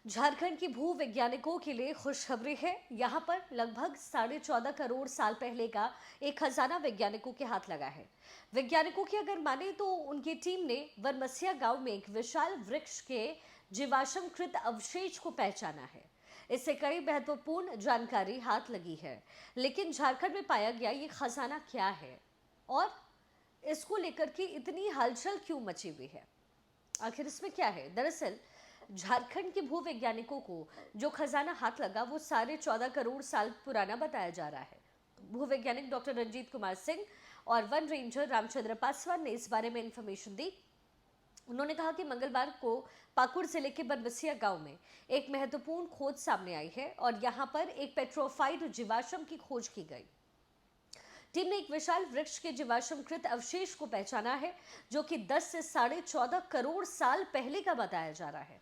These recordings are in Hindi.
झारखंड की भू वैज्ञानिकों के लिए खुशखबरी है। यहाँ पर लगभग 14.5 करोड़ साल पहले का एक खजाना वैज्ञानिकों के हाथ लगा है। वैज्ञानिकों की अगर माने तो उनकी टीम ने वनमसिया गांव में एक विशाल वृक्ष के जीवाश्मकृत अवशेष को पहचाना है। इससे कई महत्वपूर्ण जानकारी हाथ लगी है। लेकिन झारखंड में पाया गया ये खजाना क्या है और इसको लेकर के इतनी हलचल क्यों मची हुई है? आखिर इसमें क्या है? दरअसल झारखंड के भूवैज्ञानिकों को जो खजाना हाथ लगा वो 14.5 करोड़ साल पुराना बताया जा रहा है। भूवैज्ञानिक डॉक्टर रंजीत कुमार सिंह और वन रेंजर रामचंद्र पासवान ने इस बारे में इंफॉर्मेशन दी। उन्होंने कहा कि मंगलवार को पाकुड़ जिले के बनबसिया गांव में एक महत्वपूर्ण खोज सामने आई है और यहां पर एक पेट्रोफाइड जीवाश्म की खोज की गई। टीम ने एक विशाल वृक्ष के जीवाश्मकृत अवशेष को पहचाना है जो कि 10 से 14.5 करोड़ साल पहले का बताया जा रहा है।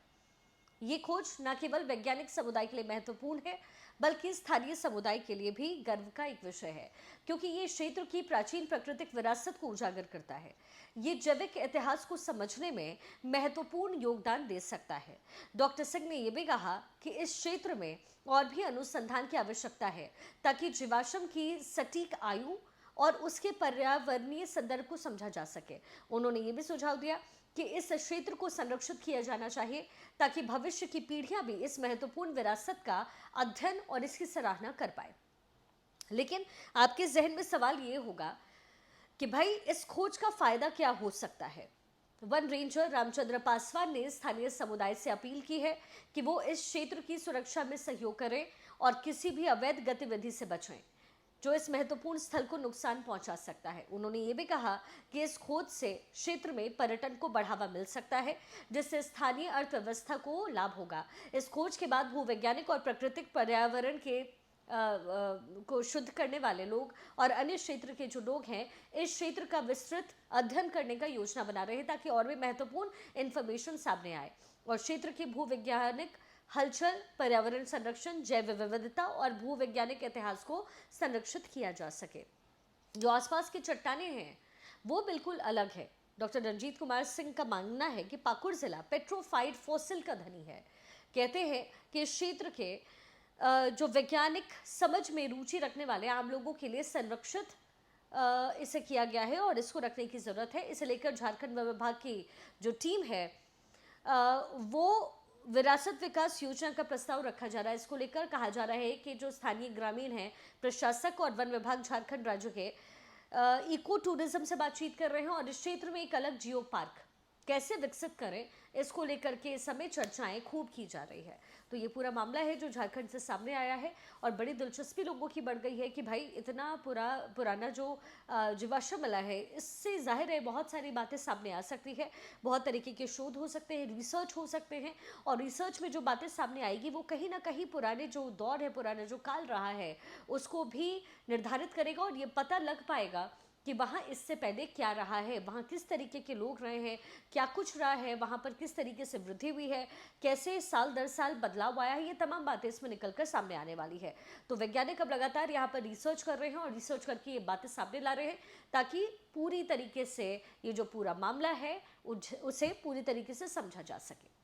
ये खोज न केवल वैज्ञानिक समुदाय के लिए महत्वपूर्ण है बल्कि स्थानीय समुदाय के लिए भी गर्व का एक विषय है, क्योंकि ये क्षेत्र की प्राचीन प्राकृतिक विरासत को उजागर करता है। ये जैविक इतिहास को समझने में महत्वपूर्ण योगदान दे सकता है। डॉक्टर सिंह ने यह भी कहा कि इस क्षेत्र में और भी अनुसंधान की आवश्यकता है ताकि जीवाश्म की सटीक आयु और उसके पर्यावरणीय संदर्भ को समझा जा सके। उन्होंने ये भी सुझाव दिया कि इस क्षेत्र को संरक्षित किया जाना चाहिए ताकि भविष्य की पीढ़ियां भी इस महत्वपूर्ण विरासत का अध्ययन और इसकी सराहना कर पाए। लेकिन आपके जहन में सवाल ये होगा कि भाई इस खोज का फायदा क्या हो सकता है? वन रेंजर रामचंद्र पासवान ने स्थानीय समुदाय से अपील की है कि वो इस क्षेत्र की सुरक्षा में सहयोग करें और किसी भी अवैध गतिविधि से बचें जो इस महत्वपूर्ण स्थल को नुकसान पहुंचा सकता है। उन्होंने ये भी कहा कि इस खोज से क्षेत्र में पर्यटन को बढ़ावा मिल सकता है जिससे स्थानीय अर्थव्यवस्था को लाभ होगा। इस खोज के बाद भूवैज्ञानिक और प्राकृतिक पर्यावरण के को शुद्ध करने वाले लोग और अन्य क्षेत्र के जो लोग हैं इस क्षेत्र का विस्तृत अध्ययन करने का योजना बना रहे हैं ताकि और भी महत्वपूर्ण इंफॉर्मेशन सामने आए और क्षेत्र की भूवैज्ञानिक हलचल, पर्यावरण संरक्षण, जैव विविधता और भूवैज्ञानिक इतिहास को संरक्षित किया जा सके। जो आसपास की चट्टानें हैं वो बिल्कुल अलग है। डॉक्टर रंजीत कुमार सिंह का मानना है कि पाकुड़ जिला पेट्रोफाइड फॉसिल का धनी है। कहते हैं कि इस क्षेत्र के जो वैज्ञानिक समझ में रुचि रखने वाले आम लोगों के लिए संरक्षित इसे किया गया है और इसको रखने की जरूरत है। इसे लेकर झारखंड वन विभाग की जो टीम है वो विरासत विकास योजना का प्रस्ताव रखा जा रहा है। इसको लेकर कहा जा रहा है कि जो स्थानीय ग्रामीण हैं, प्रशासक और वन विभाग झारखंड राज्य के इको टूरिज्म से बातचीत कर रहे हैं और इस क्षेत्र में एक अलग जियो पार्क कैसे विकसित करें इसको लेकर के इस समय चर्चाएं खूब की जा रही है। तो ये पूरा मामला है जो झारखंड से सामने आया है और बड़ी दिलचस्पी लोगों की बढ़ गई है कि भाई इतना पुराना जो जीवाश्म मिला है इससे जाहिर है बहुत सारी बातें सामने आ सकती है, बहुत तरीके के शोध हो सकते हैं, रिसर्च हो सकते हैं और रिसर्च में जो बातें सामने आएगी वो कहीं ना कहीं पुराने जो दौर है, पुराना जो काल रहा है उसको भी निर्धारित करेगा और ये पता लग पाएगा कि वहाँ इससे पहले क्या रहा है, वहाँ किस तरीके के लोग रहे हैं, क्या कुछ रहा है, वहाँ पर किस तरीके से वृद्धि हुई है, कैसे साल दर साल बदलाव आया है, ये तमाम बातें इसमें निकलकर सामने आने वाली है। तो वैज्ञानिक अब लगातार यहाँ पर रिसर्च कर रहे हैं और रिसर्च करके ये बातें सामने ला रहे हैं ताकि पूरी तरीके से ये जो पूरा मामला है उसे पूरी तरीके से समझा जा सके।